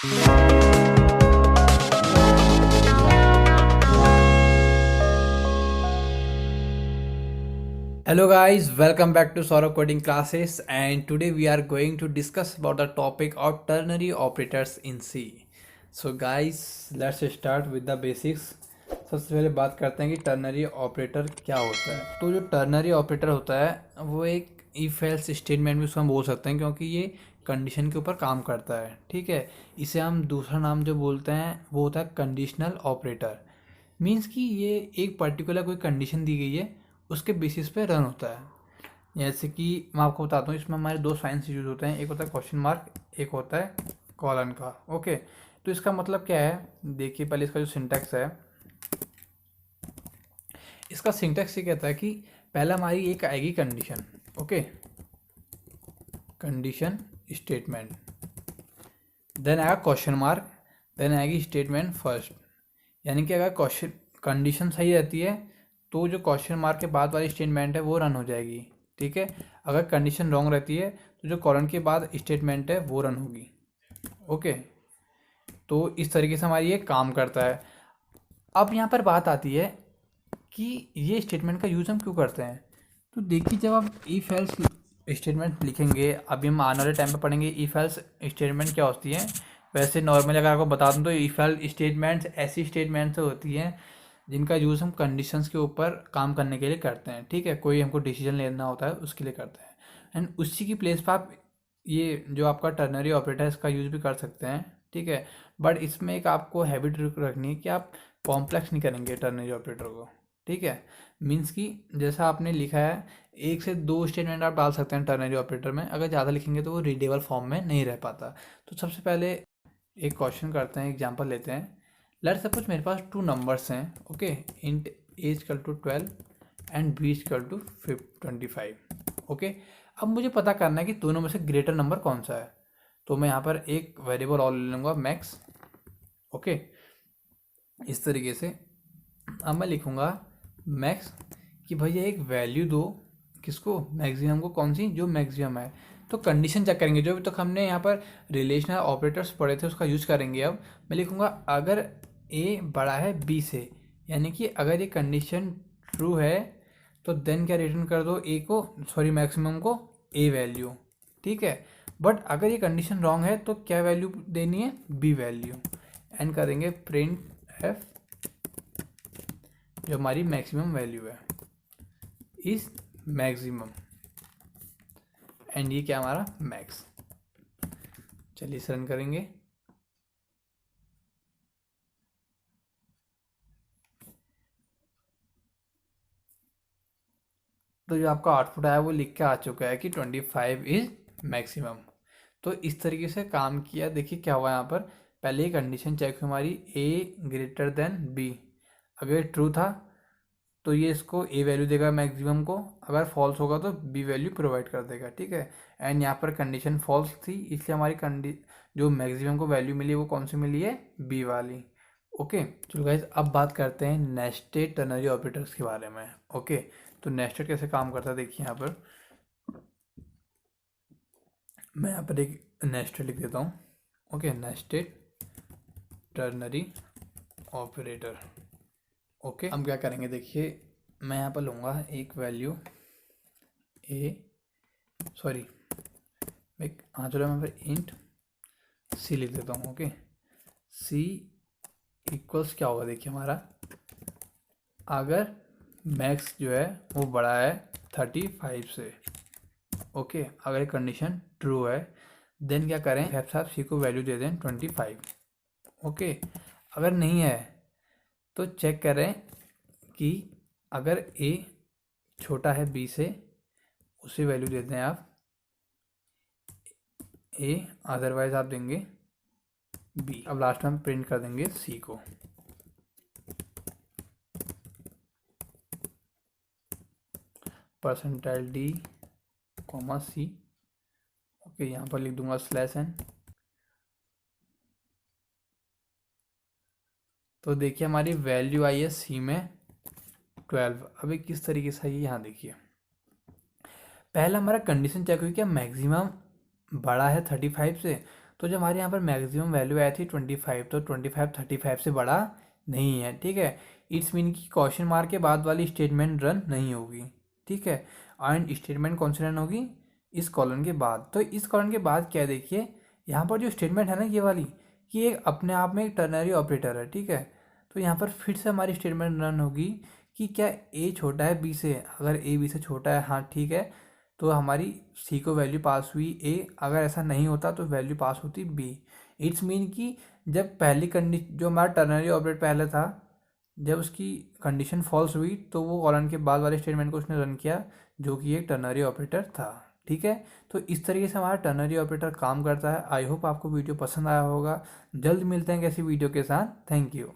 Hello guys, welcome back to Saurabh Coding Classes, and today we are going to discuss about the topic of ternary operators in C. So guys, let's start with the basics. सबसे पहले बात करते हैं कि ternary operator क्या होता है। तो जो टर्नरी ऑपरेटर होता है वो एक इफ एल्स स्टेटमेंट भी उसको हम बोल सकते हैं, क्योंकि ये कंडीशन के ऊपर काम करता है। ठीक है, इसे हम दूसरा नाम जो बोलते हैं वो होता है कंडीशनल ऑपरेटर। मीन्स कि ये एक पर्टिकुलर कोई कंडीशन दी गई है, उसके बेसिस पे रन होता है। जैसे कि मैं आपको बताता हूँ, इसमें हमारे दो साइंस यूज होते हैं, एक होता है क्वेश्चन मार्क, एक होता है कॉलन का। ओके, तो इसका मतलब क्या है, देखिए पहले इसका जो सिंटैक्स है, इसका सिंटैक्स ये कहता है कि पहला हमारी एक आएगी condition. Okay, condition statement, then आएगा क्वेश्चन मार्क, देन आएगी स्टेटमेंट फर्स्ट। यानी कि अगर क्वेश्चन कंडीशन सही रहती है तो जो क्वेश्चन मार्क के बाद वाली स्टेटमेंट है वो रन हो जाएगी। ठीक है, अगर कंडीशन रॉन्ग रहती है तो जो कॉलन के बाद स्टेटमेंट है वो रन होगी। ओके, तो इस तरीके से हमारी ये काम करता है। अब यहाँ पर बात आती है कि ये स्टेटमेंट का यूज़ हम क्यों करते हैं। तो देखिए, जब आप इफ एल्स स्टेटमेंट लिखेंगे, अभी हम आने वाले टाइम पे पढ़ेंगे इफ एल्स स्टेटमेंट क्या होती है। वैसे नॉर्मली अगर आपको बता दूँ तो इफ एल्स स्टेटमेंट्स ऐसी स्टेटमेंट्स होती हैं जिनका यूज़ हम कंडीशंस के ऊपर काम करने के लिए करते हैं। ठीक है, कोई हमको डिसीजन लेना होता है उसके लिए करते हैं। एंड उसी की प्लेस पर आप ये जो आपका टर्नरी ऑपरेटर है इसका यूज़ भी कर सकते हैं। ठीक है, बट इसमें एक आपको हैबिट रखनी है कि आप कॉम्प्लेक्स नहीं करेंगे टर्नरी ऑपरेटर को। ठीक है, मीन्स कि जैसा आपने लिखा है, एक से दो स्टेटमेंट आप डाल सकते हैं टर्नरी ऑपरेटर में, अगर ज़्यादा लिखेंगे तो वो रीडेबल फॉर्म में नहीं रह पाता। तो सबसे पहले एक क्वेश्चन करते हैं, एग्जांपल लेते हैं। लेट सपोज मेरे पास टू नंबर्स हैं। Okay, int A equal to 12 and B equal to 25। Okay, अब मुझे पता करना है कि दोनों में से ग्रेटर नंबर कौन सा है। तो मैं यहाँ पर एक वेरिएबल और ले लूँगा मैक्स। ओके, इस तरीके से अब मैं लिखूँगा मैक्स कि भैया एक वैल्यू दो, किसको, मैक्सिमम को। कौन सी, जो मैक्सिमम है। तो कंडीशन चेक करेंगे, जो अभी तक हमने यहाँ पर रिलेशनल ऑपरेटर्स पढ़े थे उसका यूज करेंगे। अब मैं लिखूँगा अगर ए बड़ा है बी से, यानी कि अगर ये कंडीशन ट्रू है तो देन क्या रिटर्न कर दो, ए को, सॉरी मैक्सिमम को ए वैल्यू। ठीक है, बट अगर ये कंडीशन रॉन्ग है तो क्या वैल्यू देनी है, बी वैल्यू। एंड करेंगे प्रिंट एफ, जो हमारी मैक्सिमम वैल्यू है इज मैक्सिमम, एंड ये क्या हमारा मैक्स। चलिए इसे रन करेंगे। तो जो आपका आउटपुट आया वो लिख के आ चुका है कि 25 इज मैक्सिमम। तो इस तरीके से काम किया। देखिए क्या हुआ यहाँ पर, पहले ही कंडीशन चेक हुई हमारी, ए ग्रेटर देन बी। अगर ट्रू था तो ये इसको ए वैल्यू देगा मैक्सिमम को, अगर फॉल्स होगा तो बी वैल्यू प्रोवाइड कर देगा। ठीक है, एंड यहाँ पर कंडीशन फॉल्स थी, इसलिए हमारी जो मैक्सिमम को वैल्यू मिली वो कौन सी मिली है, बी वाली। ओके, चलो गाइज अब बात करते हैं नेस्टेड टर्नरी ऑपरेटर्स के बारे में। ओके, तो नेस्टेड कैसे काम करता है, देखिए यहाँ पर मैं यहाँ पर एक नेस्टेड लिख देता हूँ। Okay, nested ternary operator. Okay, हम क्या करेंगे, देखिए मैं यहाँ पर लूँगा एक वैल्यू ए, सॉरी हाँ चलो मैं पर इंट सी लिख देता हूँ। ओके, सी इक्वल्स क्या होगा, देखिए हमारा अगर मैक्स जो है वो बड़ा है 35 से। ओके, अगर कंडीशन ट्रू है देन क्या करें, एफ साहब सी को वैल्यू दे दें 25। ओके, अगर नहीं है तो चेक करें कि अगर ए छोटा है बी से, उसे वैल्यू देते हैं आप ए, अदरवाइज आप देंगे बी। अब लास्ट में हम प्रिंट कर देंगे सी को। परसेंटाइल डी कॉमा सी। ओके, यहाँ पर लिख दूंगा स्लैश एन। तो देखिए हमारी वैल्यू आई है सी में 12। अभी किस तरीके से आई है, यहाँ देखिए पहला हमारा कंडीशन चेक हुई क्या, मैक्सिमम बड़ा है 35 से, तो जो हमारे यहाँ पर मैक्सिमम वैल्यू आई थी 25, तो 25 35 से बड़ा नहीं है, ठीक है। इट्स मीन कि क्वेश्चन मार्क के बाद वाली स्टेटमेंट रन नहीं होगी, ठीक है। एंड स्टेटमेंट कौन सी रन होगी, इस कॉलन के बाद। तो इस कॉलन के बाद क्या है, देखिए यहाँ पर जो स्टेटमेंट है ना ये वाली, ये एक अपने आप में एक टर्नरी ऑपरेटर है, ठीक है। तो यहाँ पर फिर से हमारी स्टेटमेंट रन होगी कि क्या ए छोटा है बी से। अगर ए बी से छोटा है, हाँ ठीक है, तो हमारी सी को वैल्यू पास हुई ए। अगर ऐसा नहीं होता तो वैल्यू पास होती बी। इट्स मीन कि जब पहली कंडीशन जो हमारा टर्नरी ऑपरेटर पहले था, जब उसकी कंडीशन फॉल्स हुई तो वो कॉलन के बाद वाले स्टेटमेंट को उसने रन किया, जो कि एक टर्नरी ऑपरेटर था, ठीक है। तो इस तरीके से हमारा टर्नरी ऑपरेटर काम करता है। आई होप आपको वीडियो पसंद आया होगा। जल्द मिलते हैं किसी वीडियो के साथ। Thank you.